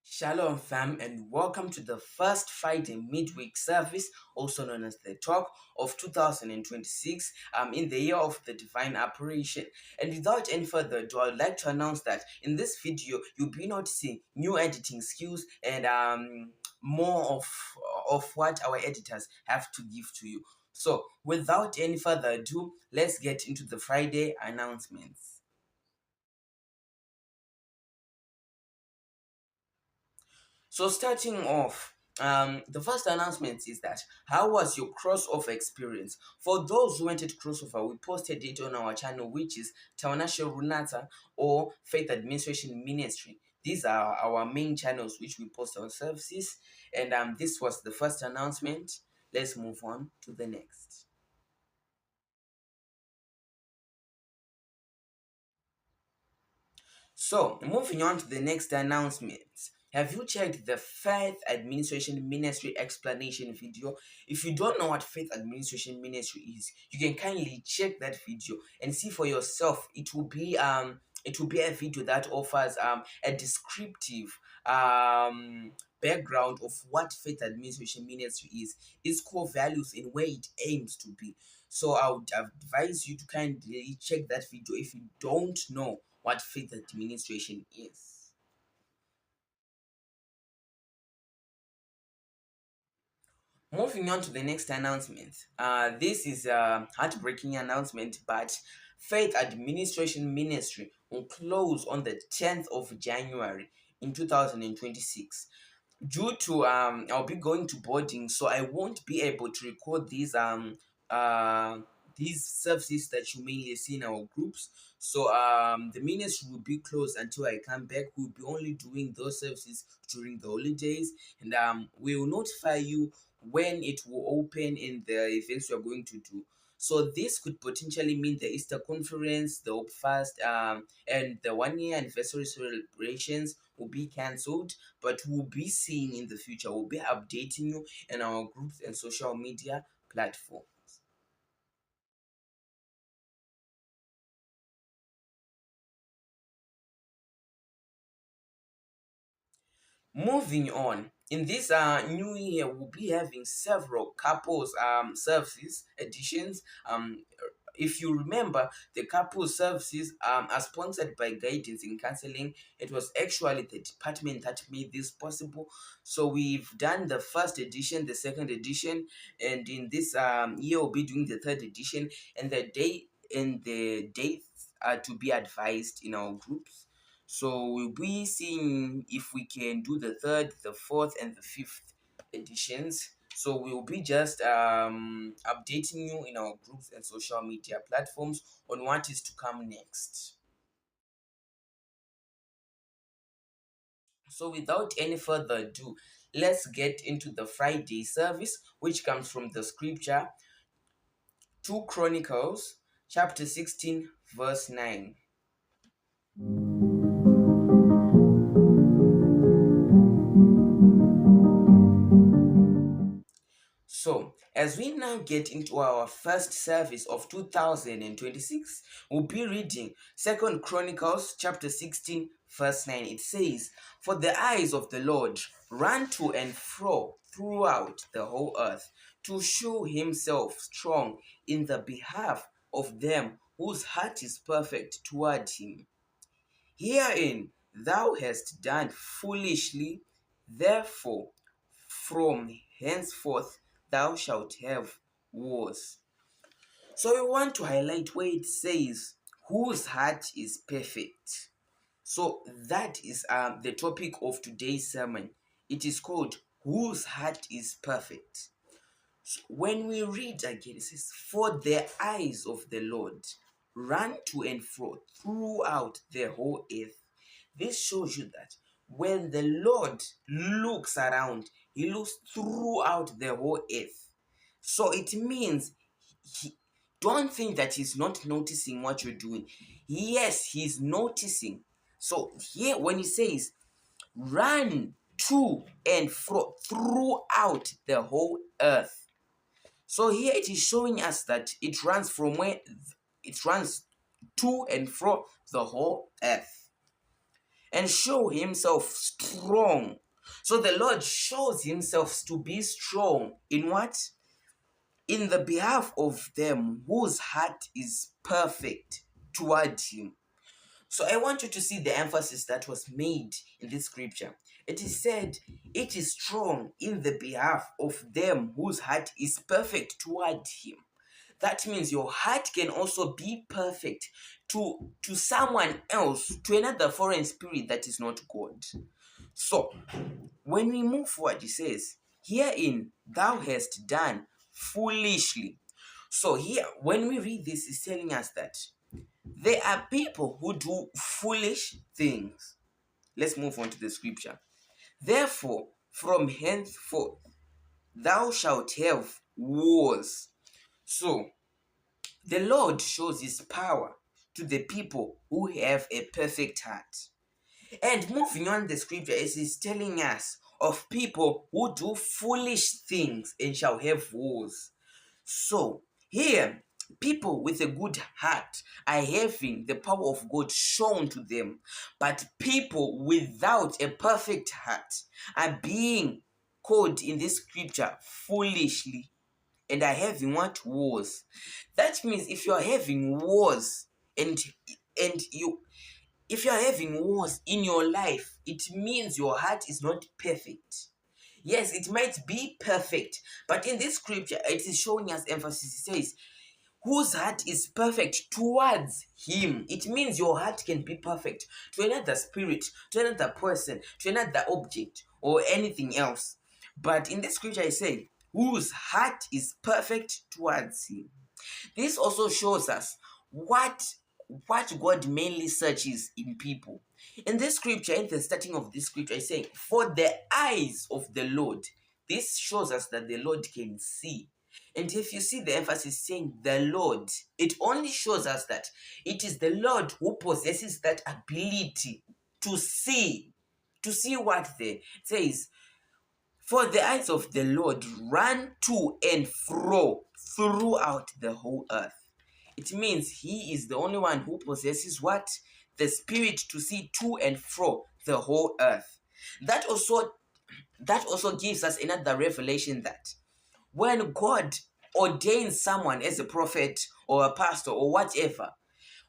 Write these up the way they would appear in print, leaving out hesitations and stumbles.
Shalom fam, and welcome to the first Friday midweek service, also known as the talk of 2026, in the year of the divine apparition. And without any further ado, I'd like to announce that in this video you'll be noticing new editing skills and more of what our editors have to give to you. So without any further ado, let's get into the Friday announcements. So starting off, the first announcement is that how was your crossover experience? For those who wanted crossover, we posted it on our channel, which is Tawanashe Runata or Faith Administration Ministry. These are our main channels which we post our services, and this was the first announcement. Let's move on to the next. So, moving on to the next announcement. Have you checked the Faith Administration Ministry explanation video? If you don't know what Faith Administration Ministry is, you can kindly check that video and see for yourself. It will be a video that offers a descriptive background of what Faith Administration Ministry is, its core values, and where it aims to be. So I would advise you to kindly check that video if you don't know what faith administration is. Moving on to the next announcement. This is a heartbreaking announcement, but Faith Administration Ministry will close on the 10th of January in 2026. Due to I'll be going to boarding, so I won't be able to record these services that you mainly see in our groups. So the ministry will be closed until I come back. We'll be only doing those services during the holidays, and we will notify you when it will open in the events we are going to do. So this could potentially mean the Easter conference, the Hope Fast, and the 1 year anniversary celebrations will be cancelled, but we'll be seeing in the future. We'll be updating you in our groups and social media platforms. Moving on, in this new year, we'll be having several couples services editions. If you remember, the couple services are sponsored by Guidance in Counseling. It was actually the department that made this possible. So we've done the first edition, the second edition, and in this year we'll be doing the third edition. And the dates are to be advised in our groups. So we'll be seeing if we can do the third, the fourth, and the fifth editions. So we'll be just updating you in our groups and social media platforms on what is to come next. So without any further ado, let's get into the Friday service, which comes from the scripture 2 Chronicles chapter 16 verse 9. So, as we now get into our first service of 2026, we'll be reading 2 Chronicles chapter 16 verse 9. It says, "For the eyes of the Lord run to and fro throughout the whole earth, to show himself strong in the behalf of them whose heart is perfect toward him. Herein thou hast done foolishly, therefore from henceforth thou shalt have wars." So we want to highlight where it says, whose heart is perfect. So that is the topic of today's sermon. It is called, whose heart is perfect. So when we read again, it says, "For the eyes of the Lord run to and fro throughout the whole earth." This shows you that when the Lord looks around, he looks throughout the whole earth. So it means, don't think that he's not noticing what you're doing. Yes, he's noticing. So here, when he says, run to and fro throughout the whole earth, so here it is showing us that it runs from it runs to and fro the whole earth. and show himself strong. So the Lord shows himself to be strong in what? In the behalf of them whose heart is perfect toward him. So I want you to see the emphasis that was made in this scripture. It is said, it is strong in the behalf of them whose heart is perfect toward him. That means your heart can also be perfect to someone else, to another foreign spirit that is not God. So when we move forward, he says, herein thou hast done foolishly. So here, when we read this, it's telling us that there are people who do foolish things. Let's move on to the scripture. Therefore, from henceforth, thou shalt have wars. So, the Lord shows his power to the people who have a perfect heart. And moving on, the scripture is telling us of people who do foolish things and shall have wars. So, here, people with a good heart are having the power of God shown to them, but people without a perfect heart are being called in this scripture foolishly and are having what? Wars. That means if you are having wars and you if you are having wars in your life, it means your heart is not perfect. Yes, it might be perfect, but in this scripture, it is showing us emphasis. It says, whose heart is perfect towards him. It means your heart can be perfect to another spirit, to another person, to another object, or anything else. But in this scripture, I say, whose heart is perfect towards him. This also shows us what God mainly searches in people. In this scripture, in the starting of this scripture, I say, for the eyes of the Lord. This shows us that the Lord can see. And if you see the emphasis saying the Lord, it only shows us that it is the Lord who possesses that ability to see. To see what there. It says, for the eyes of the Lord run to and fro throughout the whole earth. It means he is the only one who possesses what? The spirit to see to and fro the whole earth. That also gives us another revelation that when God ordains someone as a prophet or a pastor or whatever,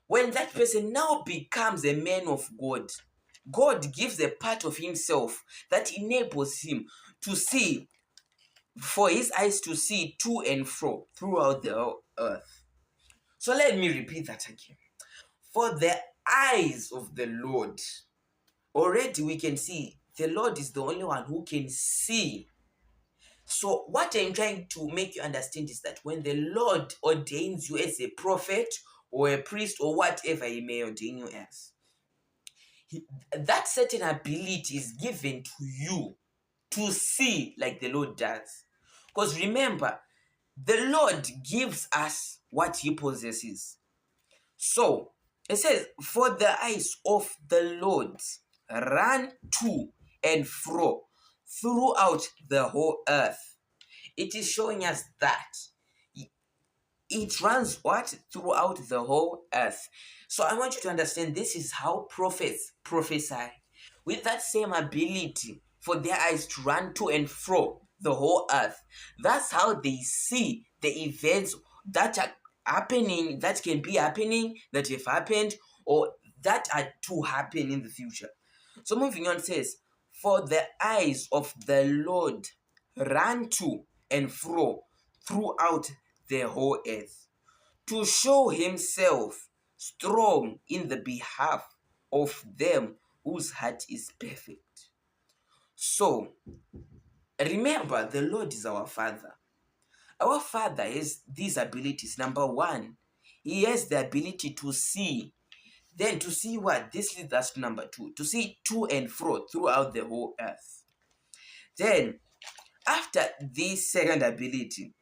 when that person now becomes a man of God, God gives a part of himself that enables him to see, for his eyes to see to and fro throughout the whole earth. So let me repeat that again. For the eyes of the Lord, already we can see the Lord is the only one who can see. So what I'm trying to make you understand is that when the Lord ordains you as a prophet or a priest or whatever he may ordain you as, that certain ability is given to you to see like the Lord does. Because remember, the Lord gives us what he possesses. So it says, for the eyes of the Lord run to and fro throughout the whole earth. It is showing us that it runs what? Throughout the whole earth. So I want you to understand this is how prophets prophesy. With that same ability for their eyes to run to and fro the whole earth. That's how they see the events that are happening, that can be happening, that have happened, or that are to happen in the future. So moving on says, for the eyes of the Lord run to and fro throughout the whole earth, to show himself strong in the behalf of them whose heart is perfect. So, remember, the Lord is our Father. Our Father has these abilities. Number one, he has the ability to see. Then to see what? This leads us to number two, to see to and fro throughout the whole earth. Then, after this second ability,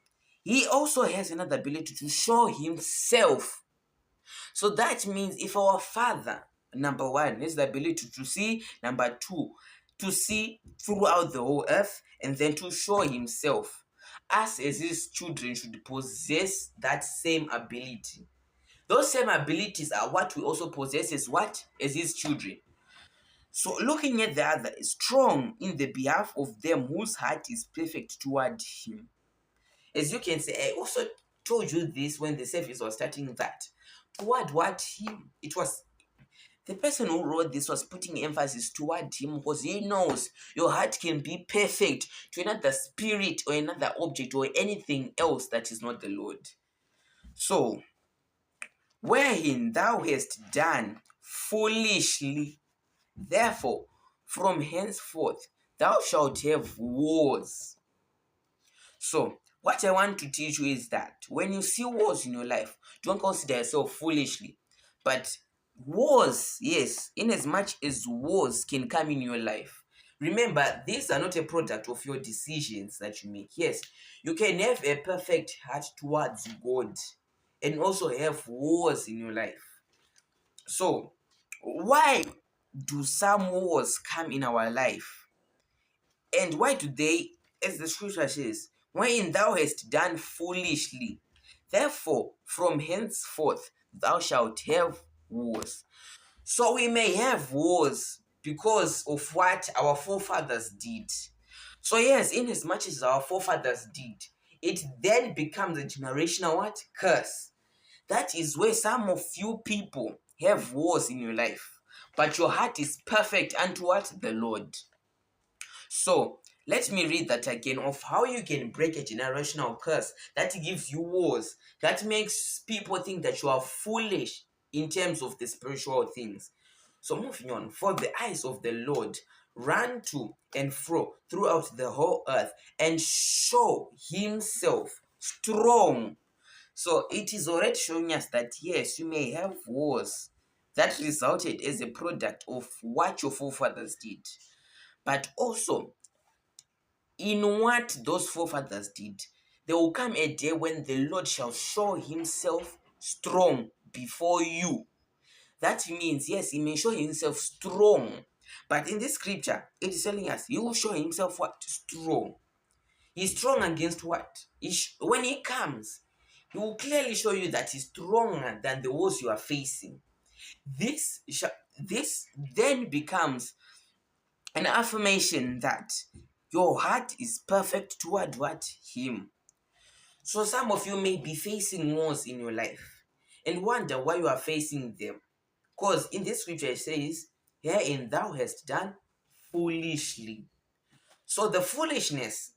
he also has another ability to show himself. So that means if our Father, number one, has the ability to see, number two, to see throughout the whole earth, and then to show himself, us as his children should possess that same ability. Those same abilities are what we also possess as what? As his children. So looking at the other, strong in the behalf of them whose heart is perfect toward him. As you can see, I also told you this when the service was starting, that toward what him. It was the person who wrote this was putting emphasis toward him, because he knows your heart can be perfect to another spirit or another object or anything else that is not the Lord. So, wherein thou hast done foolishly, therefore, from henceforth thou shalt have wars. So, what I want to teach you is that when you see wars in your life, don't consider yourself foolishly. But wars, yes, in as much as wars can come in your life, remember, these are not a product of your decisions that you make. Yes, you can have a perfect heart towards God and also have wars in your life. So, why do some wars come in our life? And why do they, as the scripture says, wherein thou hast done foolishly, therefore from henceforth thou shalt have wars. So we may have wars because of what our forefathers did. So yes, in as much as our forefathers did, it then becomes a generational what? Curse. That is where some of you people have wars in your life, but your heart is perfect unto what? The Lord. So let me read that again, of how you can break a generational curse that gives you wars, that makes people think that you are foolish in terms of the spiritual things. So moving on, for the eyes of the Lord run to and fro throughout the whole earth and show himself strong. So it is already showing us that yes, you may have wars that resulted as a product of what your forefathers did. But also, in what those forefathers did, there will come a day when the Lord shall show himself strong before you. That means, yes, he may show himself strong. But in this scripture, it is telling us he will show himself what? Strong. He's strong against what? When he comes, he will clearly show you that he's stronger than the wars you are facing. This then becomes an affirmation that your heart is perfect toward what? Him. So some of you may be facing wars in your life and wonder why you are facing them. Because in this scripture it says, herein thou hast done foolishly. So the foolishness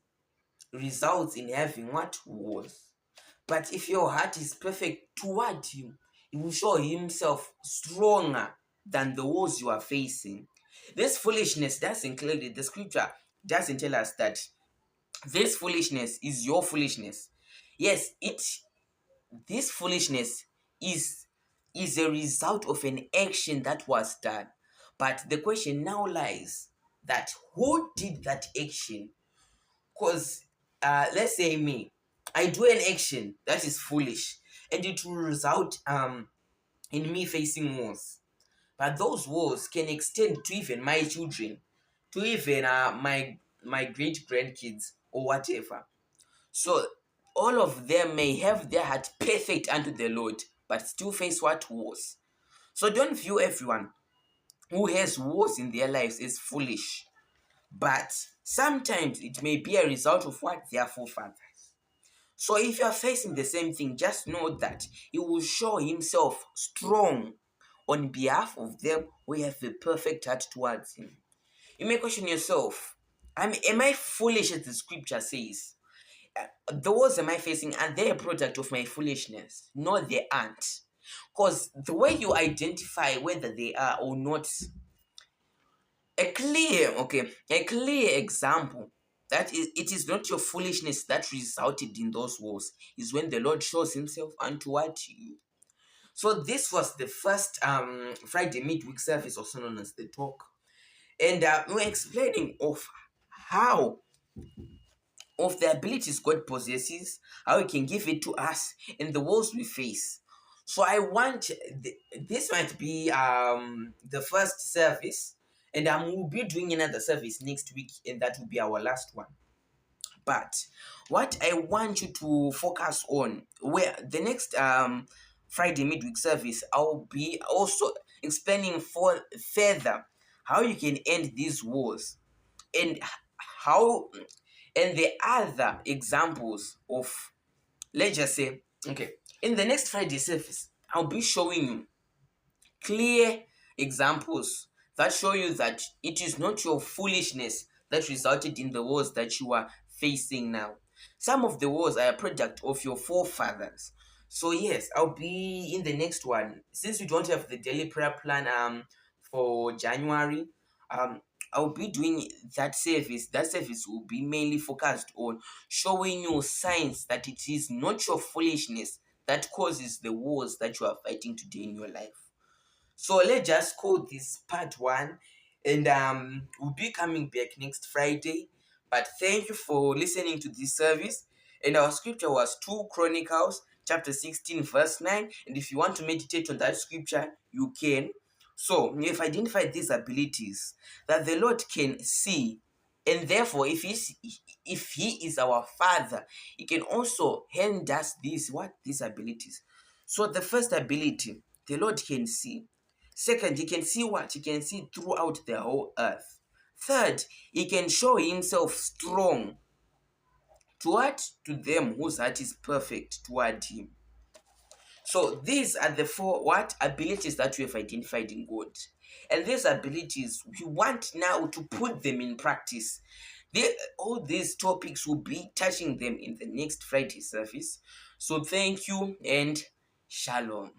results in having what? Wars. But if your heart is perfect toward him, he will show himself stronger than the wars you are facing. This foolishness doesn't clearly, the scripture doesn't tell us that this foolishness is your foolishness. Yes, this foolishness is a result of an action that was done. But the question now lies that who did that action? Because let's say me, I do an action that is foolish, and it will result in me facing wars. But those wars can extend to even my children, to even my great grandkids or whatever. So all of them may have their heart perfect unto the Lord, but still face what? Wars. So don't view everyone who has wars in their lives as foolish. But sometimes it may be a result of what? Their forefathers. So if you are facing the same thing, just know that he will show himself strong on behalf of them who have a perfect heart towards him. You may question yourself, am I foolish as the scripture says? The wars am I facing, are they a product of my foolishness? No, they aren't. Because the way you identify whether they are or not, a clear example that it is not your foolishness that resulted in those wars is when the Lord shows himself unto what? You. So this was the first Friday midweek service, also known as the talk, and we're explaining how of the abilities God possesses, how he can give it to us, and the wars we face. So I want this might be the first service, and we'll be doing another service next week, and that will be our last one. But what I want you to focus on, where the next Friday midweek service, I'll be also explaining further how you can end these wars, and how, and the other examples of, let's just say, okay, in the next Friday service, I'll be showing you clear examples that show you that it is not your foolishness that resulted in the wars that you are facing now. Some of the wars are a product of your forefathers. So yes, I'll be in the next one. Since we don't have the daily prayer plan for January, I'll be doing that service. That service will be mainly focused on showing you signs that it is not your foolishness that causes the wars that you are fighting today in your life. So let's just call this part 1, and we'll be coming back next Friday. But thank you for listening to this service. And our scripture was 2 Chronicles chapter 16 verse 9. And if you want to meditate on that scripture, you can. So we've identified these abilities that the Lord can see, and therefore if he is our Father, he can also hand us these abilities. So the first ability, the Lord can see. Second, he can see what? He can see throughout the whole earth. Third, he can show himself strong to what? To them whose heart is perfect toward him. So these are the 4 abilities that we have identified in God. And these abilities, we want now to put them in practice. All these topics will be touching them in the next Friday service. So thank you and shalom.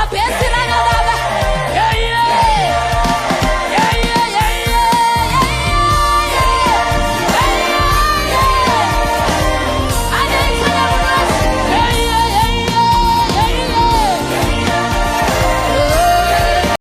Pensa